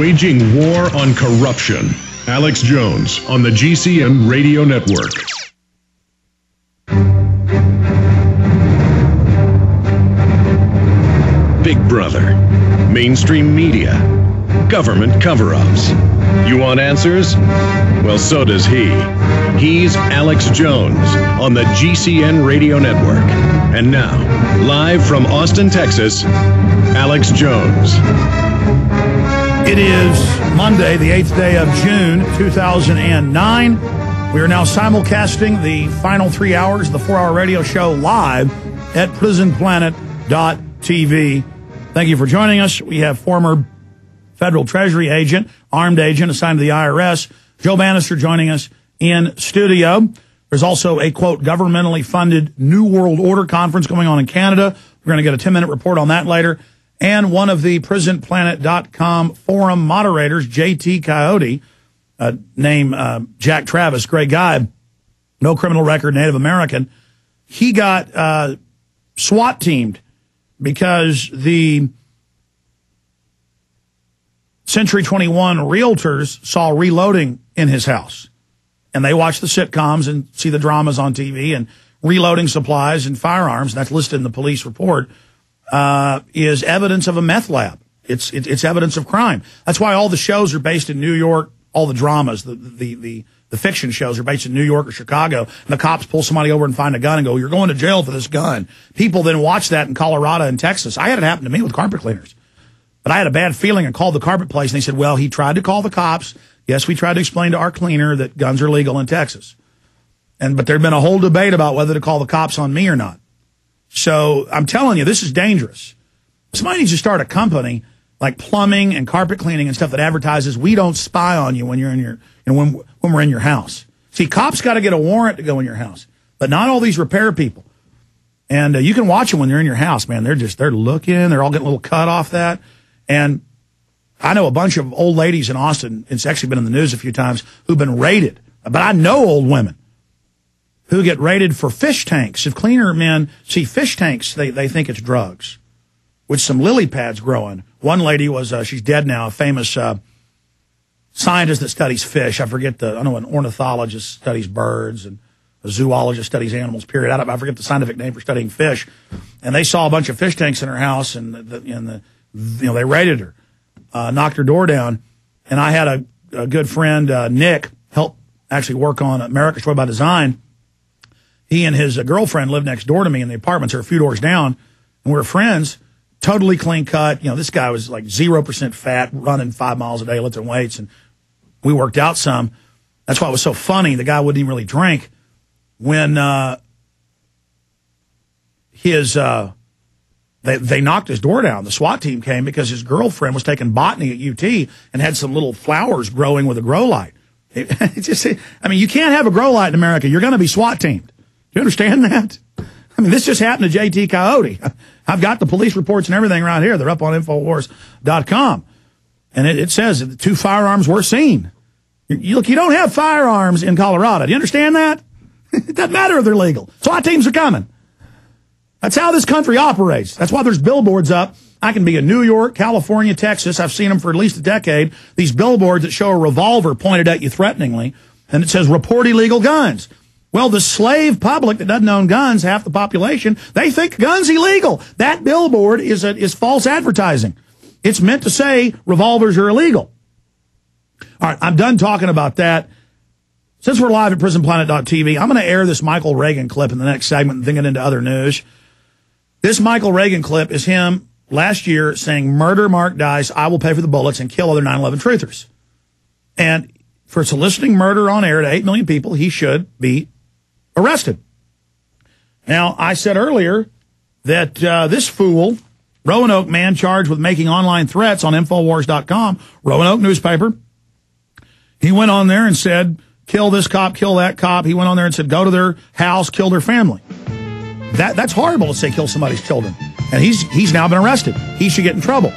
Waging war on corruption. Alex Jones on the GCN Radio Network. Big Brother, mainstream media, government cover-ups. You want answers? Well, so does he. He's Alex Jones on the GCN Radio Network. And now, live from Austin, Texas, Alex Jones. It is Monday, the 8th day of June, 2009. We are now simulcasting the final 3 hours of the 4-hour radio show live at prisonplanet.tv. Thank you for joining us. We have former federal treasury agent, armed agent assigned to the IRS, Joe Banister, joining us in studio. There's also a, quote, governmentally funded New World Order conference going on in Canada. We're going to get a 10-minute report on that later. And one of the prisonplanet.com forum moderators, JT Coyote, named Jack Travis, great guy, no criminal record, Native American. He got SWAT teamed because the Century 21 realtors saw reloading in his house. And they watch the sitcoms and see the dramas on TV, and reloading supplies and firearms, that's listed in the police report, is evidence of a meth lab. It's evidence of crime. That's why all the shows are based in New York. All the dramas, the fiction shows are based in New York or Chicago. And the cops pull somebody over and find a gun and go, "You're going to jail for this gun." People then watch that in Colorado and Texas. I had it happen to me with carpet cleaners. But I had a bad feeling and called the carpet place, and they said, well, he tried to call the cops. Yes, we tried to explain to our cleaner that guns are legal in Texas. But there'd been a whole debate about whether to call the cops on me or not. So I'm telling you, this is dangerous. Somebody needs to start a company like plumbing and carpet cleaning and stuff that advertises we don't spy on you when you're in your, when we're in your house. See, cops got to get a warrant to go in your house, but not all these repair people. And you can watch them when they're in your house, man. They're looking. They're all getting a little cut off that. And I know a bunch of old ladies in Austin, it's actually been in the news a few times, who've been raided. But I know old women who get raided for fish tanks. If cleaner men see fish tanks, they think it's drugs, with some lily pads growing. One lady was, she's dead now, a famous scientist that studies fish. I know an ornithologist studies birds, and a zoologist studies animals, period. I forget the scientific name for studying fish. And they saw a bunch of fish tanks in her house, and they raided her, knocked her door down. And I had a good friend, Nick, help actually work on America Destroyed by Design. He and his girlfriend lived next door to me in the apartments, or a few doors down, and we were friends, totally clean cut. This guy was like 0% fat, running 5 miles a day, lifting weights, and we worked out some. That's why it was so funny. The guy wouldn't even really drink. When they knocked his door down, the SWAT team came because his girlfriend was taking botany at UT and had some little flowers growing with a grow light. You can't have a grow light in America. You're going to be SWAT teamed. Do you understand that? This just happened to JT Coyote. I've got the police reports and everything right here. They're up on Infowars.com. And it says that 2 firearms were seen. You don't have firearms in Colorado. Do you understand that? It doesn't matter if they're legal. SWAT teams are coming. That's how this country operates. That's why there's billboards up. I can be in New York, California, Texas. I've seen them for at least a decade. These billboards that show a revolver pointed at you threateningly, and it says, report illegal guns. Well, the slave public that doesn't own guns, half the population, they think guns illegal. That billboard is false advertising. It's meant to say revolvers are illegal. All right, I'm done talking about that. Since we're live at prisonplanet.tv, I'm going to air this Michael Reagan clip in the next segment and then get into other news. This Michael Reagan clip is him last year saying, "Murder Mark Dice, I will pay for the bullets and kill other 9/11 truthers." And for soliciting murder on air to 8 million people, he should be arrested. Now, I said earlier that this fool, Roanoke man charged with making online threats on Infowars.com, Roanoke newspaper, he went on there and said, kill this cop, kill that cop. He went on there and said, go to their house, kill their family. That's horrible to say kill somebody's children. And he's now been arrested. He should get in trouble.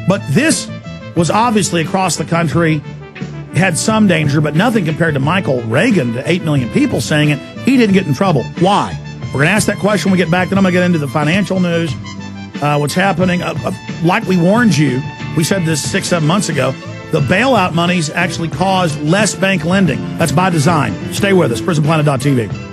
But this was obviously across the country, had some danger, but nothing compared to Michael Reagan, to 8 million people saying it. He didn't get in trouble. Why? We're going to ask that question when we get back. Then I'm going to get into the financial news, what's happening. Like we warned you, we said this 6-7 months ago, the bailout monies actually caused less bank lending. That's by design. Stay with us. PrisonPlanet.tv.